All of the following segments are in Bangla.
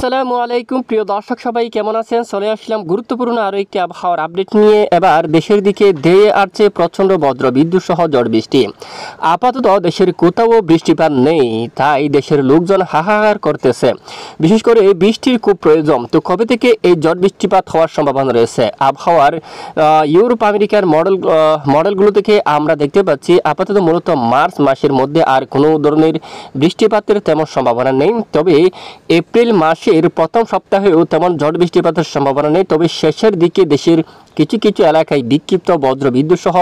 আসসালামু আলাইকুম প্রিয় দর্শক সবাই কেমন আছেন। চলে আসলাম গুরুত্বপূর্ণ আরও একটি আবহাওয়ার আপডেট নিয়ে। এবার দেশের দিকে ধেয়ে আসছে প্রচণ্ড বজ্র বিদ্যুৎ সহ ঝড় বৃষ্টি। আপাতত দেশের কোথাও বৃষ্টিপাত নেই, তাই দেশের লোকজন হাহাকার করতেছে। বিশেষ করে বৃষ্টির খুব প্রয়োজন। তো কবে থেকে এই ঝড় বৃষ্টিপাত হওয়ার সম্ভাবনা রয়েছে? আবহাওয়ার ইউরোপ আমেরিকার মডেলগুলো থেকে আমরা দেখতে পাচ্ছি আপাতত মূলত মার্চ মাসের মধ্যে আর কোনো ধরনের বৃষ্টিপাতের তেমন সম্ভাবনা নেই। তবে এপ্রিল মাসের প্রথম সপ্তাহেও তেমন ঝড় বৃষ্টিপাতের সম্ভাবনা নেই। তবে শেষের দিকে দেশের কিছু কিছু এলাকায় বিক্ষিপ্ত বজ্র বিদ্যুৎ সহ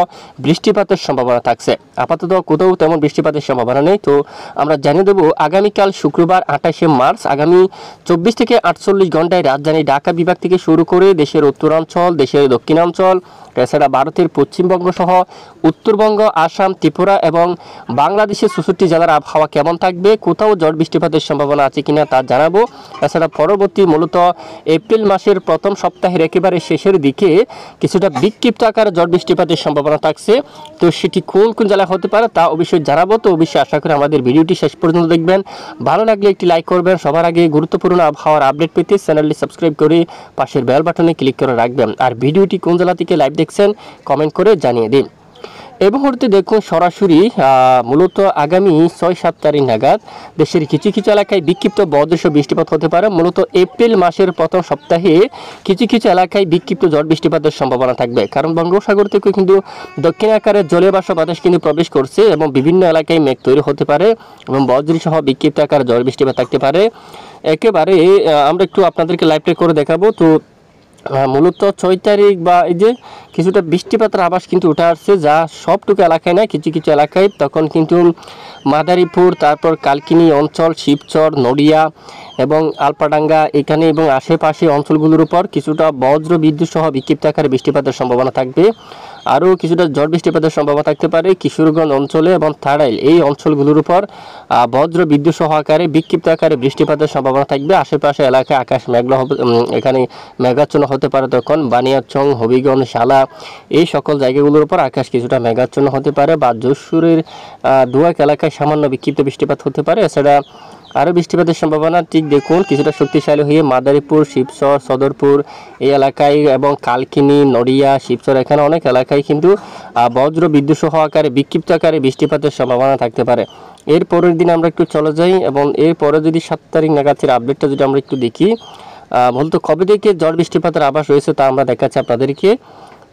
বৃষ্টিপাতের সম্ভাবনা থাকছে। আপাতত কোথাও তেমন বৃষ্টিপাতের সম্ভাবনা নেই। তো আমরা জানিয়ে দেবো আগামীকাল শুক্রবার 28শে মার্চ আগামী 24 থেকে 48 ঘন্টায় রাজধানী ঢাকা বিভাগ থেকে শুরু করে দেশের উত্তরাঞ্চল, দেশের দক্ষিণাঞ্চল, এছাড়া ভারতের পশ্চিমবঙ্গ সহ উত্তরবঙ্গ, আসাম, ত্রিপুরা এবং বাংলাদেশের 64 জেলার আবহাওয়া কেমন থাকবে, কোথাও ঝড় বৃষ্টিপাতের সম্ভাবনা আছে কিনা তা জানাবো। এছাড়া পরবর্তী মূলত এপ্রিল মাসের প্রথম সপ্তাহের একেবারে শেষের দিকে কিছুটা বিক্ষিপ্ত আকারে ঝড় বৃষ্টিপাতের সম্ভাবনা থাকছে। তো সেটি কোন কোন জেলায় হতে পারে তা অবশ্যই জানাবো। তো অবশ্যই আশা করি আমাদের ভিডিওটি শেষ পর্যন্ত দেখবেন। ভালো লাগলে একটি লাইক করবেন। সবার আগে গুরুত্বপূর্ণ আবহাওয়ার আপডেট পেতে চ্যানেলটি সাবস্ক্রাইব করে পাশের বেল বাটনে ক্লিক করে রাখবেন। আর ভিডিওটি কোন জেলা থেকে লাইভ দেখছেন কমেন্ট করে জানিয়ে দিন। এই মুহূর্তে দেখুন সরাসরি মূলত আগামী 6-7 তারিখ নাগাদ দেশের কিছু কিছু এলাকায় বিক্ষিপ্ত বজ্রসহ বৃষ্টিপাত হতে পারে। মূলত এপ্রিল মাসের প্রথম সপ্তাহে কিছু কিছু এলাকায় বিক্ষিপ্ত ঝড় বৃষ্টিপাতের সম্ভাবনা থাকবে, কারণ বঙ্গোপসাগর থেকে কিন্তু দক্ষিণ আকারের জলীয় বাষ্প বাতাস কিন্তু প্রবেশ করছে এবং বিভিন্ন এলাকায় মেঘ তৈরি হতে পারে এবং বজ্রসহ বিক্ষিপ্ত আকারে ঝড় বৃষ্টিপাত থাকতে পারে। একেবারে আমরা একটু আপনাদেরকে লাইভ প্লে করে দেখাবো। তো মূলত 6 তারিখ বা এই যে কিছুটা বৃষ্টিপাতের আভাস কিন্তু উঠে আসছে, যা সবটুকু এলাকায় না, কিছু কিছু এলাকায়। তখন কিন্তু মাদারীপুর, তারপর কালকিনি অঞ্চল, শিবচর, নড়িয়া এবং আলপাডাঙ্গা এখানে এবং আশেপাশে অঞ্চলগুলোর উপর কিছুটা বজ্র বিদ্যুৎ সহ বিক্ষিপ্ত আকারে বৃষ্টিপাতের সম্ভাবনা থাকবে। আরও কিছুটা ঝড় বৃষ্টিপাতের সম্ভাবনা থাকতে পারে কিশোরগঞ্জ অঞ্চলে এবং থাড়াইল এই অঞ্চলগুলোর উপর বজ্র বিদ্যুৎ সহ আকারে বিক্ষিপ্ত আকারে বৃষ্টিপাতের সম্ভাবনা থাকবে। আশেপাশে এলাকায় আকাশ মেঘলা হবে, এখানে মেঘাচ্ছন্ন হতে পারে। তখন বানিয়াচং, হবিগঞ্জ, শালা এই সকল জায়গাগুলোর উপর আকাশ কিছুটা মেঘাচ্ছন্ন হতে পারে বা যশোরের দুয়াক এলাকায় সামান্য বিক্ষিপ্ত বৃষ্টিপাত হতে পারে। এছাড়া আরও বৃষ্টিপাতের সম্ভাবনা ঠিক দেখুন কিছুটা শক্তিশালী হয়ে মাদারীপুর, শিবচর, সদরপুর এই এলাকায় এবং কালকিনি, নড়িয়া, শিবচর এখানে অনেক এলাকায় কিন্তু বজ্র বিদ্যুৎ সহ আকারে বিক্ষিপ্ত আকারে বৃষ্টিপাতের সম্ভাবনা থাকতে পারে। এর পরের দিন আমরা একটু চলে যাই এবং এরপরে যদি 7 তারিখ নাগাদের আপডেটটা যদি আমরা একটু দেখি, বলতো কবে থেকে ঝড় বৃষ্টিপাতের আভাস রয়েছে তা আমরা দেখাচ্ছি আপনাদেরকে।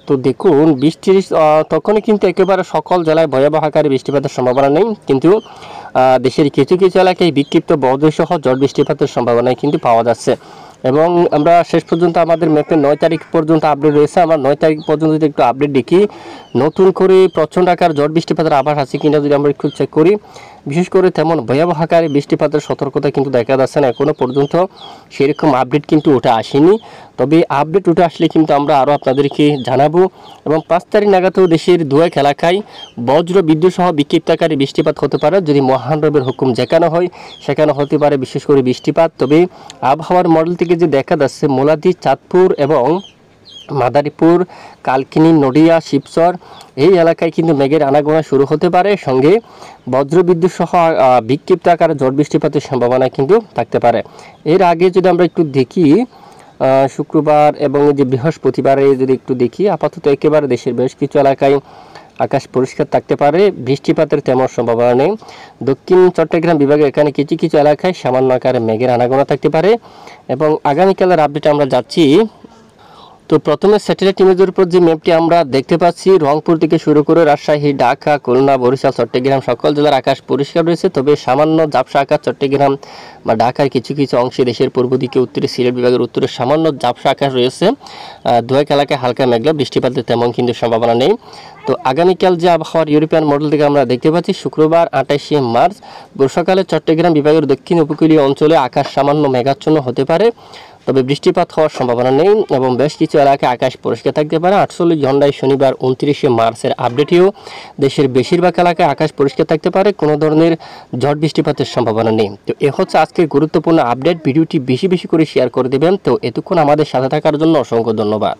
তো দেখুন বৃষ্টির তখনই কিন্তু একেবারে সকল জেলায় ভয়াবহ আকারে বৃষ্টিপাতের সম্ভাবনা নেই, কিন্তু দেশের কিছু কিছু এলাকায় বিক্ষিপ্ত বজ্রসহ ঝড় বৃষ্টিপাতের সম্ভাবনায় কিন্তু পাওয়া যাচ্ছে। এবং আমরা শেষ পর্যন্ত আমাদের ম্যাপে 9 তারিখ পর্যন্ত আপডেট রয়েছে। আমরা 9 তারিখ পর্যন্ত যদি একটু আপডেট দেখি, নতুন করে প্রচণ্ড আকার ঝড় বৃষ্টিপাতের আভাস আছে কিনা যদি আমরা একটু চেক করি, বিশেষ করে তেমন ভয়াবহ আকারে বৃষ্টিপাতের সতর্কতা কিন্তু দেখা যাচ্ছে না। এখনও পর্যন্ত সেরকম আপডেট কিন্তু উঠে আসেনি। তবে আপডেট উঠে আসলে কিন্তু আমরা আরও আপনাদেরকে জানাবো। এবং 5 তারিখ নাগাদও দেশের দুয়েক এলাকায় বজ্র বিদ্যুৎ সহ বিক্ষিপ্ত আকারে বৃষ্টিপাত হতে পারে। যদি মহান রবের হুকুম যেখানে হয় সেখানে হতে পারে বিশেষ করে বৃষ্টিপাত। তবে আবহাওয়ার মডেল থেকে যে দেখা যাচ্ছে মোলাদি, চাঁদপুর এবং মাদারীপুর, কালকিনি, নড়িয়া, শিবচর এই এলাকায় কিন্তু মেঘের আনাগোনা শুরু হতে পারে, সঙ্গে বজ্রবিদ্যুৎ সহ বিক্ষিপ্ত আকারে ঝড় বৃষ্টিপাতের সম্ভাবনা কিন্তু থাকতে পারে। এর আগে যদি আমরা একটু দেখি শুক্রবার এবং যে বৃহস্পতিবারে যদি একটু দেখি, আপাতত একেবারে দেশের বেশ কিছু এলাকায় আকাশ পরিষ্কার থাকতে পারে, বৃষ্টিপাতের তেমন সম্ভাবনা নেই। দক্ষিণ চট্টগ্রাম বিভাগে এখানে কিছু কিছু এলাকায় সামান্য আকারে মেঘের আনাগোনা থাকতে পারে। এবং আগামীকালের আপডেটে আমরা যাচ্ছি। তো প্রথমে স্যাটেলাইট ইমেজের উপর যে ম্যাপটি আমরা দেখতে পাচ্ছি, রংপুর থেকে শুরু করে রাজশাহী, ঢাকা, খুলনা, বরিশাল, চট্টগ্রাম সকল জেলার আকাশ পরিষ্কার রয়েছে। তবে সামান্য ঝাপসা আকাশ চট্টগ্রাম বা ঢাকার কিছু কিছু অংশে, দেশের পূর্ব দিকে, উত্তরে সিলেট বিভাগের উত্তরে সামান্য ঝাপসা আকাশ রয়েছে। দুয়েক এলাকায় হালকা মেঘলা, বৃষ্টিপাতের তেমন কিন্তু সম্ভাবনা নেই। তো আগামীকাল যে আবহাওয়ার ইউরোপিয়ান মডেল থেকে আমরা দেখতে পাচ্ছি, শুক্রবার 28শে মার্চ বর্ষাকালে চট্টগ্রাম বিভাগের দক্ষিণ উপকূলীয় অঞ্চলে আকাশ সামান্য মেঘাচ্ছন্ন হতে পারে, তবে বৃষ্টিপাত হওয়ার সম্ভাবনা নেই এবং বেশ কিছু এলাকায় আকাশ পরিষ্কার থাকতে পারে। 48 ঘন্টায় শনিবার 29শে মার্চের আপডেটেও দেশের বেশিরভাগ এলাকায় আকাশ পরিষ্কার থাকতে পারে, কোনো ধরনের ঝড় বৃষ্টিপাতের সম্ভাবনা নেই। তো এ হচ্ছে আজকের গুরুত্বপূর্ণ আপডেট। ভিডিওটি বেশি বেশি করে শেয়ার করে দেবেন। তো এতক্ষণ আমাদের সাথে থাকার জন্য অসংখ্য ধন্যবাদ।